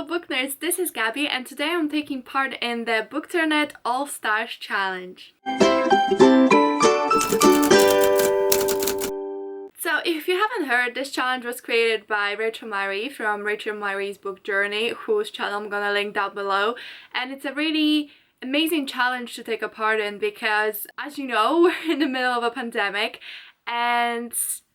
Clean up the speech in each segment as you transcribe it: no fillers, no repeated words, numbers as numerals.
book nerds, this is Gabby and today I'm taking part in the Bookternet All Stars Challenge. So if you haven't heard, this challenge was created by Rachel Marie from Rachel Marie's book Journey, whose channel I'm gonna link down below, and it's a really amazing challenge to take a part in because, as you know, we're in the middle of a pandemic and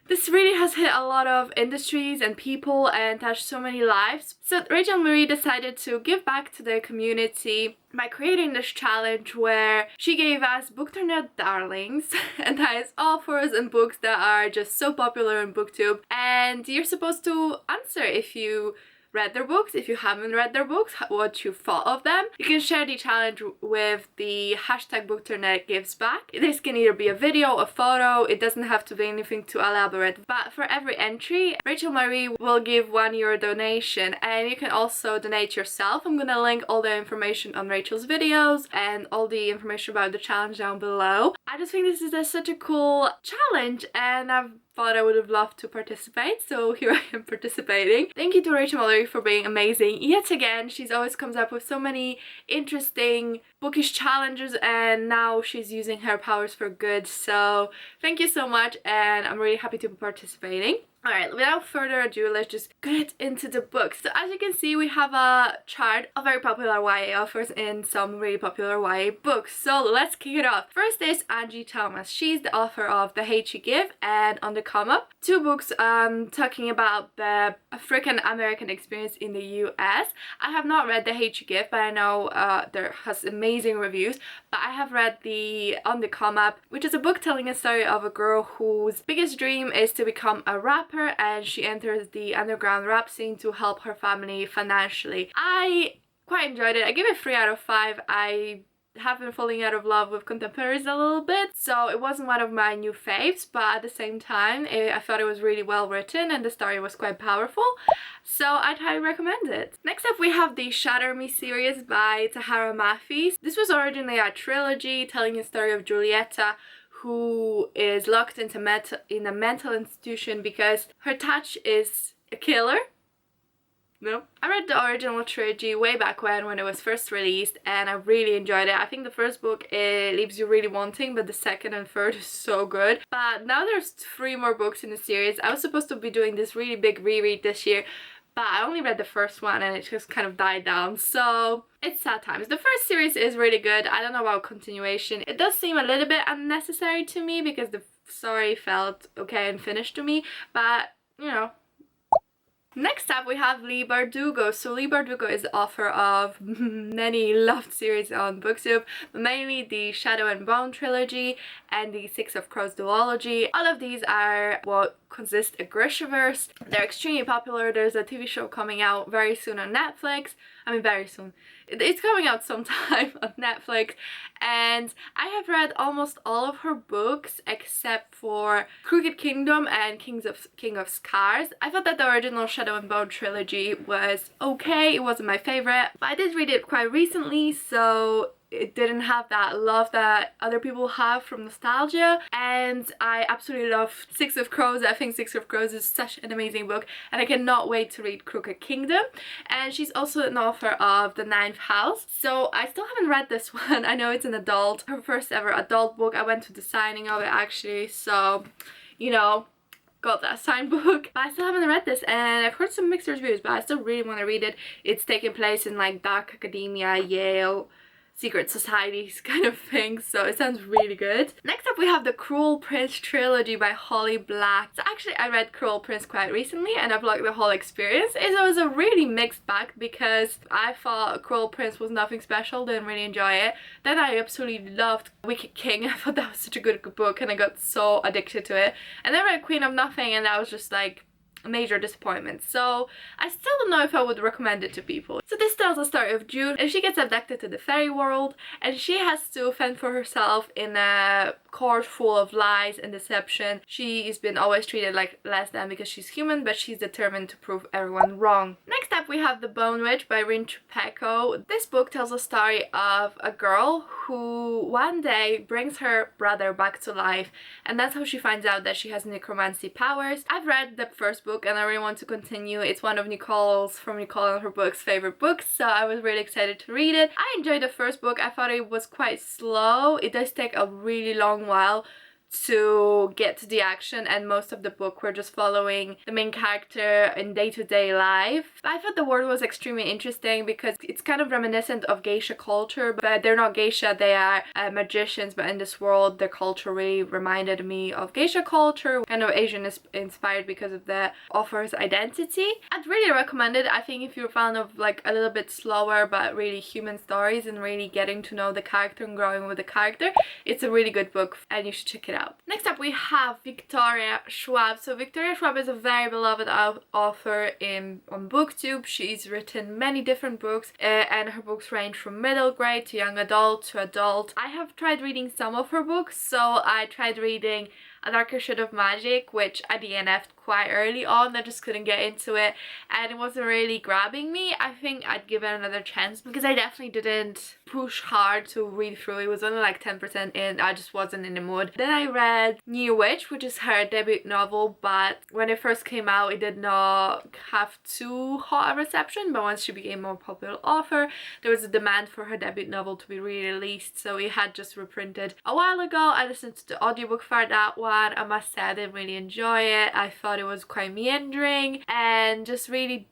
this really has hit a lot of industries and people and touched so many lives. So Rachel Marie decided to give back to the community by creating this challenge where she gave us Bookternet darlings, and that is all authors and books that are just so popular in Booktube. And you're supposed to answer if you read their books, if you haven't read their books, what you thought of them. You can share the challenge with the hashtag Bookternet gives back. This can either be a video, a photo, it doesn't have to be anything too elaborate, but for every entry Rachel Marie will give €1 donation, and you can also donate yourself. I'm gonna link all the information on Rachel's videos and all the information about the challenge down below. I just think this is such a cool challenge and I've thought I would have loved to participate, so here I am participating. Thank you to Rachel Marie for being amazing. Yet again, she's always comes up with so many interesting bookish challenges and now she's using her powers for good, so thank you so much and I'm really happy to be participating. Alright, without further ado, let's just get into the book. So as you can see, we have a chart of very popular YA authors in some really popular YA books. So let's kick it off. First is Angie Thomas. She's the author of The Hate You Give and On the Come Up. Two books talking about the African American experience in the US. I have not read The Hate You Give, but I know there has amazing reviews. But I have read the On the Come Up, which is a book telling a story of a girl whose biggest dream is to become a rapper, and she enters the underground rap scene to help her family financially. I quite enjoyed it. I give it 3 out of 5. I have been falling out of love with contemporaries a little bit, so it wasn't one of my new faves, but at the same time I thought it was really well written and the story was quite powerful, so I'd highly recommend it. Next up we have the Shatter series by Tahereh Mafi. This was originally a trilogy telling the story of Julieta, who is locked into in a mental institution because her touch is a killer. No. I read the original trilogy way back when it was first released and I really enjoyed it. I think the first book, it leaves you really wanting, but the second and third is so good. But now there's 3 more books in the series. I was supposed to be doing this really big reread this year, but I only read the first one and it just kind of died down, so it's sad times. The first series is really good. I don't know about continuation. It does seem a little bit unnecessary to me because the story felt okay and finished to me, but you know. Next up we have Leigh Bardugo. So Leigh Bardugo is the author of many loved series on Booktube, but mainly the Shadow and Bone trilogy and the Six of Crows duology. All of these are what consist a Grishaverse. They're extremely popular. There's a TV show coming out very soon on Netflix. I mean very soon. It's coming out sometime on Netflix, and I have read almost all of her books except for Crooked Kingdom and King of Scars. I thought that the original Shadow and Bone trilogy was okay. It wasn't my favorite, but I did read it quite recently, so it didn't have that love that other people have from nostalgia, and I absolutely love Six of Crows. I think Six of Crows is such an amazing book and I cannot wait to read Crooked Kingdom. And she's also an author of The Ninth House, so I still haven't read this one. I know it's an adult, her first ever adult book. I went to the signing of it actually, so you know, got that signed book, but I still haven't read this and I've heard some mixed reviews, but I still really want to read it. It's taking place in like dark academia, Yale, secret societies kind of thing, so it sounds really good. Next up we have the Cruel Prince trilogy by Holly Black. So actually I read Cruel Prince quite recently and I've liked the whole experience. It was a really mixed bag because I thought Cruel Prince was nothing special, didn't really enjoy it. Then I absolutely loved Wicked King. I thought that was such a good book and I got so addicted to it. And then I read Queen of Nothing and that was just like a major disappointment, so I still don't know if I would recommend it to people. So this tells the story of June, and she gets abducted to the fairy world and she has to fend for herself in a court full of lies and deception. She's been always treated like less than because she's human, but she's determined to prove everyone wrong. Next up we have The Bone Witch by Rinche. This book tells a story of a girl who one day brings her brother back to life, and that's how she finds out that she has necromancy powers. I've read the first book and I really want to continue. It's one of Nicole and her books favorite books, so I was really excited to read it. I enjoyed the first book. I thought it was quite slow. It does take a really long while to get to the action, and most of the book we're just following the main character in day-to-day life. I thought the world was extremely interesting because it's kind of reminiscent of geisha culture, but they're not geisha, they are magicians, but in this world their culture really reminded me of geisha culture, kind of Asian inspired because of the author's identity. I'd really recommend it. I think if you're a fan of like a little bit slower but really human stories and really getting to know the character and growing with the character, it's a really good book and you should check it out. Next up we have Victoria Schwab. So Victoria Schwab is a very beloved author on Booktube. She's written many different books and her books range from middle grade to young adult to adult. I have tried reading some of her books. So I tried reading A Darker Shade of Magic, which I DNF'd quite early on. I just couldn't get into it and it wasn't really grabbing me. I think I'd give it another chance because I definitely didn't push hard to read through. It was only like 10% in. I just wasn't in the mood. Then I read New Witch, which is her debut novel, but when it first came out it did not have too hot a reception, but once she became a more popular author there was a demand for her debut novel to be re-released, so it had just reprinted a while ago. I listened to the audiobook for that one. I must say I didn't really enjoy it. I thought it was quite meandering and just really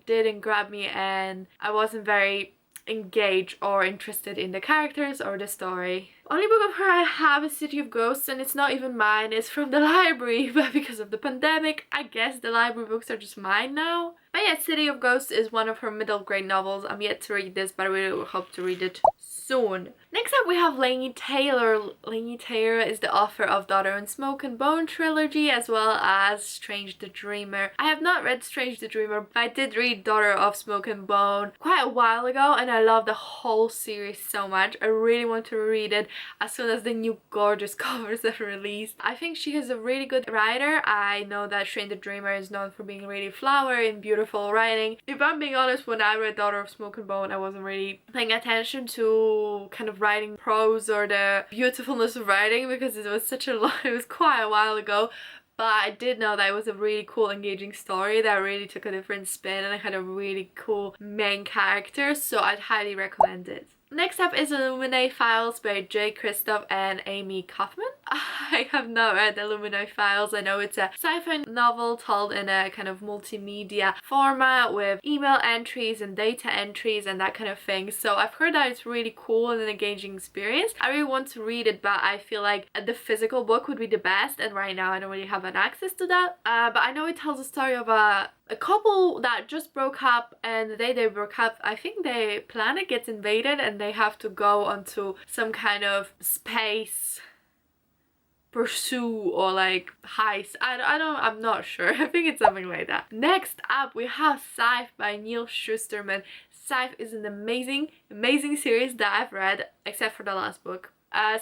didn't grab me, and I wasn't very engaged or interested in the characters or the story. Only book of her I have is City of Ghosts, and it's not even mine. It's from the library, but because of the pandemic I guess the library books are just mine now. But yeah, City of Ghosts is one of her middle grade novels. I'm yet to read this, but I really hope to read it soon. Next up we have Laetare. Laetare is the author of Daughter and Smoke and Bone trilogy as well as Strange the Dreamer. I have not read Strange the Dreamer, but I did read Daughter of Smoke and Bone quite a while ago and I love the whole series so much. I really want to read it as soon as the new gorgeous covers are released. I think she is a really good writer. I know that Strange the Dreamer is known for being really flowery and beautiful writing. If I'm being honest, when I read Daughter of Smoke and Bone I wasn't really paying attention to kind of writing prose or the beautifulness of writing because it was it was quite a while ago. But I did know that it was a really cool, engaging story that really took a different spin and it had a really cool main character, so I'd highly recommend it. Next up is Illuminate Files by J. Kristoff and Amie Kaufman. I have not read Illuminate Files. I know it's a sci-fi novel told in a kind of multimedia format with email entries and data entries and that kind of thing. So I've heard that it's really cool and an engaging experience. I really want to read it, but I feel like the physical book would be the best, and right now I don't really have an access to that. But I know it tells the story of a couple that just broke up, and the day they broke up I think the planet gets invaded and they have to go onto some kind of space pursue or like heist. I'm not sure. I think it's something like that. Next up we have Scythe by Neal Shusterman. Scythe is an amazing series that I've read except for the last book.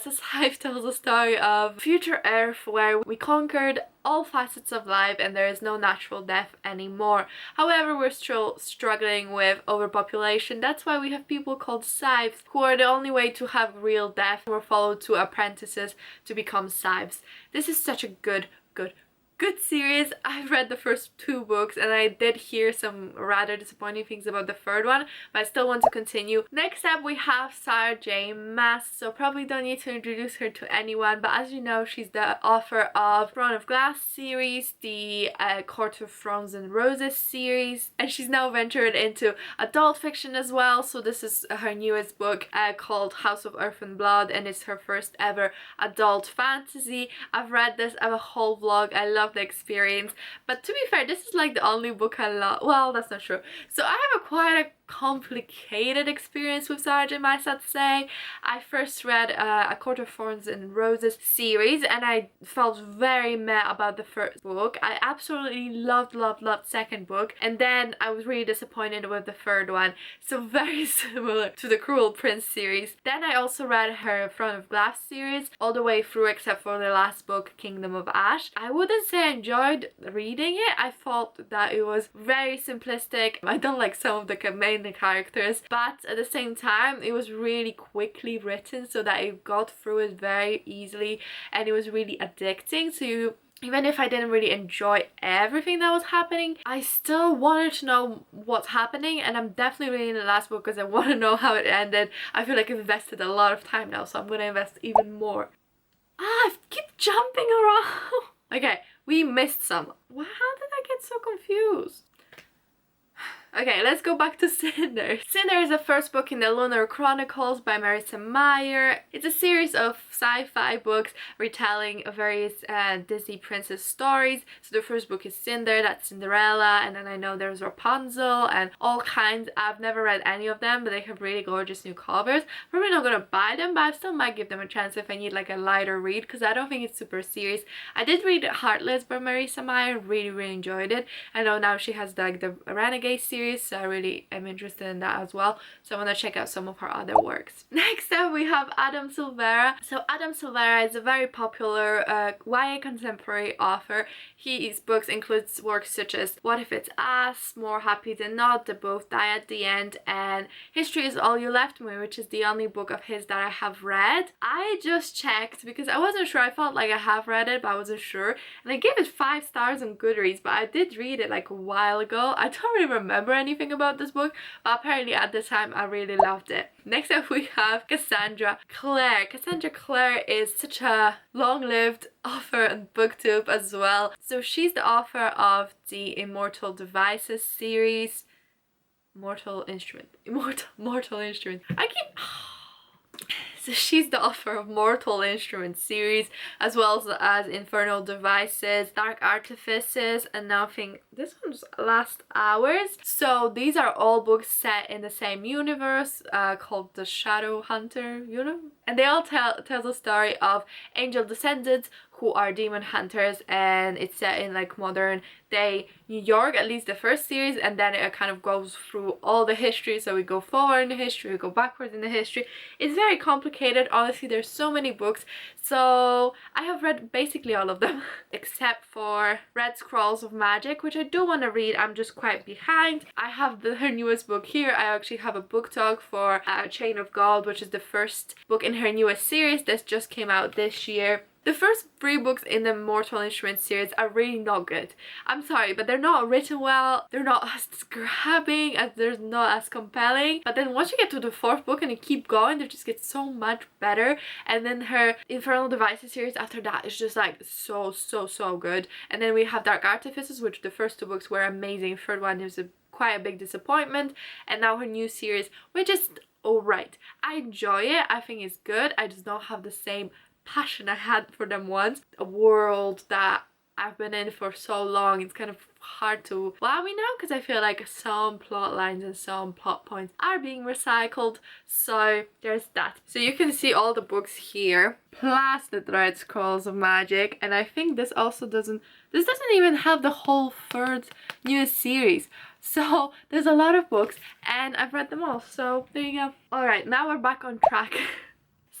So Scythe tells a story of future Earth where we conquered all facets of life and there is no natural death anymore. However, we're still struggling with overpopulation. That's why we have people called scythes, who are the only way to have real death. We're followed to apprentices to become scythes. This is such a good series. I've read the first 2 books and I did hear some rather disappointing things about the third one, but I still want to continue. Next up we have Sarah J. Maas. So probably don't need to introduce her to anyone, but as you know she's the author of Throne of Glass series, the Court of Thorns and Roses series, and she's now ventured into adult fiction as well. So this is her newest book called House of Earth and Blood, and it's her first ever adult fantasy. I've read this. I have a whole vlog. I love the experience, but to be fair this is like the only book I love. Well, that's not true. So I have quite a complicated experience with Sarah J. Maas, I'd say. I first read A Court of Thorns and Roses series and I felt very meh about the first book. I absolutely loved second book, and then I was really disappointed with the third one. So very similar to the Cruel Prince series. Then I also read her Throne of Glass series all the way through except for the last book, Kingdom of Ash. I wouldn't say say I enjoyed reading it. I thought that it was very simplistic. I don't like some of the main characters, but at the same time it was really quickly written so that I got through it very easily, and it was really addicting. So even if I didn't really enjoy everything that was happening, I still wanted to know what's happening, and I'm definitely reading the last book because I want to know how it ended. I feel like I've invested a lot of time now, so I'm going to invest even more. I keep jumping around. Okay, we missed some. Wow, how did I get so confused? Okay, let's go back to Cinder. Cinder is the first book in the Lunar Chronicles by Marissa Meyer. It's a series of sci-fi books retelling various Disney princess stories. So the first book is Cinder, that's Cinderella, and then I know there's Rapunzel and all kinds. I've never read any of them, but they have really gorgeous new covers. Probably not gonna buy them, but I still might give them a chance if I need like a lighter read, because I don't think it's super serious. I did read Heartless by Marissa Meyer, really enjoyed it. I know now she has like the Renegade series, so I really am interested in that as well, so I want to check out some of her other works. Next up we have Adam Silvera. So Adam Silvera is a very popular YA contemporary author. His books includes works such as What If It's Us, More Happy Than Not, They Both Die at the End, and History Is All You Left Me, which is the only book of his that I have read. I just checked because I wasn't sure. I felt like I have read it, but I wasn't sure, and I gave it 5 stars on Goodreads, but I did read it like a while ago. I don't really remember anything about this book, but apparently at the time I really loved it. Next up we have Cassandra Clare. Cassandra Clare is such a long-lived author and booktube as well. So she's the author of the Immortal Devices series. Mortal Instrument. I keep... So she's the author of Mortal Instruments series, as well as Infernal Devices, Dark Artifices, and now I think this one's Last Hours. So these are all books set in the same universe called the Shadow Hunter universe. And they all tell the story of angel descendants who are demon hunters, and it's set in like modern day New York, at least the first series, and then it kind of goes through all the history. So we go forward in the history, we go backwards in the history. It's very complicated. Honestly, there's so many books, so I have read basically all of them except for Red Scrolls of Magic, which I do want to read. I'm just quite behind. I have her newest book here. I actually have a book talk for Chain of Gold, which is the first book in her newest series that just came out this year. The first 3 books in the Mortal Instruments series are really not good. I'm sorry, but they're not written well, they're not as grabbing, and they're not as compelling. But then once you get to the 4th book and you keep going, they just get so much better. And then her Infernal Devices series after that is just like so good. And then we have Dark Artifices, which the first 2 books were amazing. 3rd one is quite a big disappointment. And now her new series, which is alright. I enjoy it, I think it's good. I just don't have the same passion I had for them once. A world that I've been in for so long, it's kind of hard to wow me now, because I feel like some plot lines and some plot points are being recycled. So there's that. So you can see all the books here plus the Red Scrolls of Magic, and I think this doesn't even have the whole 3rd newest series. So there's a lot of books and I've read them all, so there you go. Alright, now we're back on track.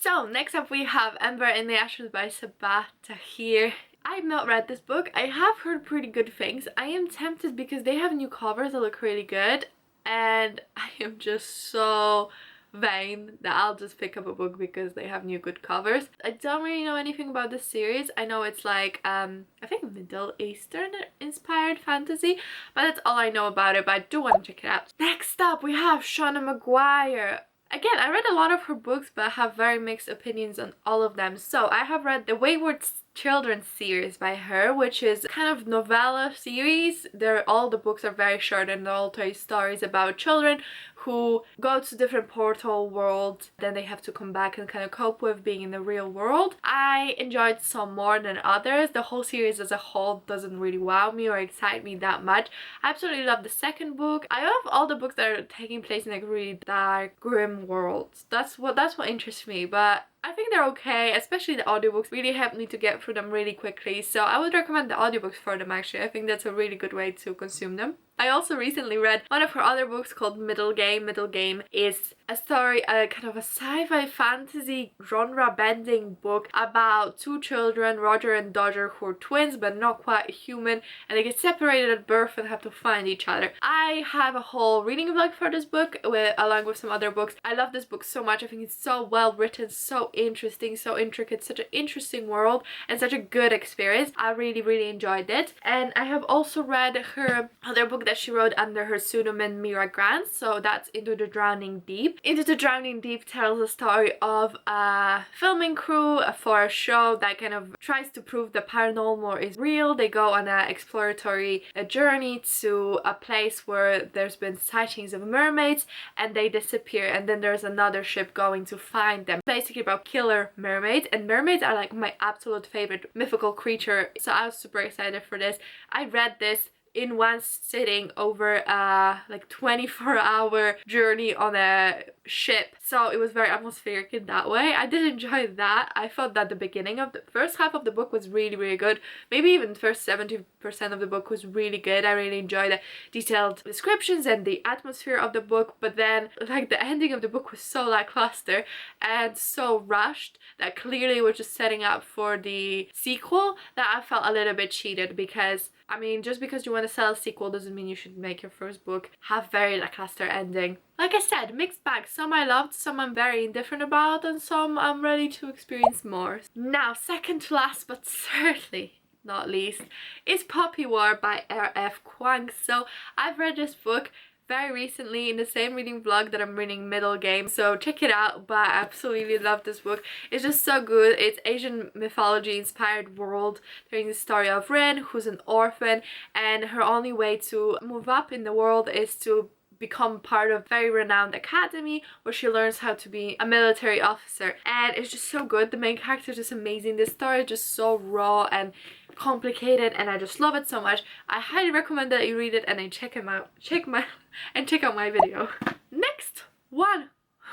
So next up we have Ember in the Ashes by Sabaa Tahereh. I've not read this book. I have heard pretty good things. I am tempted because they have new covers that look really good, and I am just so vain that I'll just pick up a book because they have new good covers. I don't really know anything about this series. I know it's like I think Middle Eastern inspired fantasy, but that's all I know about it, but I do want to check it out. Next up we have Shawna Mcguire. Again, I read a lot of her books, but I have very mixed opinions on all of them. So I have read the Wayward Children series by her, which is kind of novella series. All the books are very short and they all tell stories about children who go to different portal worlds, then they have to come back and kind of cope with being in the real world. I enjoyed some more than others. The whole series as a whole doesn't really wow me or excite me that much. I absolutely love the 2nd book. I love all the books that are taking place in like really dark, grim worlds. That's what interests me, but I think they're okay, especially the audiobooks really helped me to get through them really quickly, so I would recommend the audiobooks for them actually. I think that's a really good way to consume them. I also recently read one of her other books called Middle Game. Middle Game is a story, a kind of a sci-fi fantasy genre bending book about two children, Roger and Dodger, who are twins but not quite human, and they get separated at birth and have to find each other. I have a whole reading vlog for this book along with some other books. I love this book so much. I think it's so well written, so interesting, so intricate, such an interesting world and such a good experience. I really enjoyed it. And I have also read her other book that she wrote under her pseudonym Mira Grant, so that's Into the Drowning Deep. Into the Drowning Deep tells the story of a filming crew for a show that kind of tries to prove the paranormal is real. They go on an exploratory journey to a place where there's been sightings of mermaids and they disappear, and then there's another ship going to find them. Basically about killer mermaids, and mermaids are like my absolute favorite mythical creature, so I was super excited for this. I read this in one sitting over a like 24-hour journey on a ship, so it was very atmospheric in that way. I did enjoy that. I thought that the beginning of the first half of the book was really good. Maybe even the first 70% of the book was really good. I really enjoyed the detailed descriptions and the atmosphere of the book, but then like the ending of the book was so lackluster and so rushed that clearly was just setting up for the sequel that I felt a little bit cheated, because I mean, just because you want to sell a sequel doesn't mean you should make your first book have very lackluster ending. Like I said, mixed bag. Some I loved, some I'm very indifferent about, and some I'm ready to experience more. Now, second to last, but certainly not least, is Poppy War by R.F. Kuang. So I've read this book very recently in the same reading vlog that I'm reading Middle Game, so check it out. But I absolutely love this book. It's just so good. It's Asian mythology inspired world. There's the story of Rin, who's an orphan, and her only way to move up in the world is to become part of a very renowned academy where she learns how to be a military officer, and it's just so good. The main character is just amazing. This story is just so raw and complicated, and I just love it so much. I highly recommend that you read it and then check out my video. Next one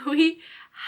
we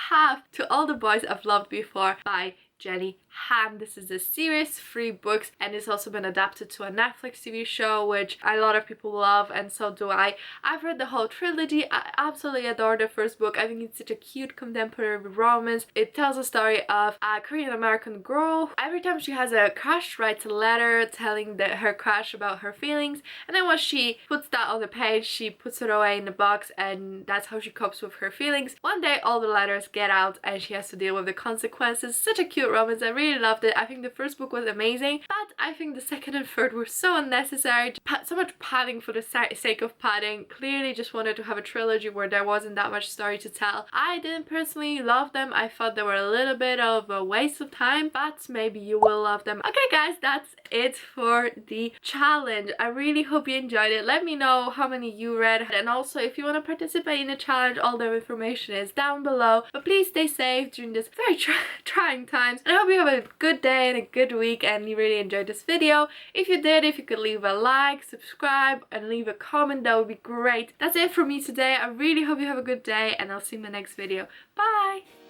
have To All the Boys I've Loved Before by Jenny Han. This is a series, 3 books, and it's also been adapted to a Netflix TV show, which a lot of people love, and so do I. I've read the whole trilogy. I absolutely adore the first book. I think it's such a cute contemporary romance. It tells a story of a Korean American girl. Every time she has a crush, writes a letter telling her crush about her feelings, and then once she puts that on the page, she puts it away in the box, and that's how she copes with her feelings. One day all the letters get out and she has to deal with the consequences. Such a cute romance. I really loved it. I think the first book was amazing, but I think the second and third were so unnecessary. So much padding for the sake of padding. Clearly just wanted to have a trilogy where there wasn't that much story to tell. I didn't personally love them. I thought they were a little bit of a waste of time, but maybe you will love them. Okay guys, that's it for the challenge. I really hope you enjoyed it. Let me know how many you read, and also if you want to participate in the challenge, all the information is down below. But please stay safe during this very trying times, and I hope you have a good day and a good week and you really enjoyed this video. If you did, if you could leave a like, subscribe, and leave a comment, that would be great. That's it for me today. I really hope you have a good day, and I'll see you in my next video. Bye!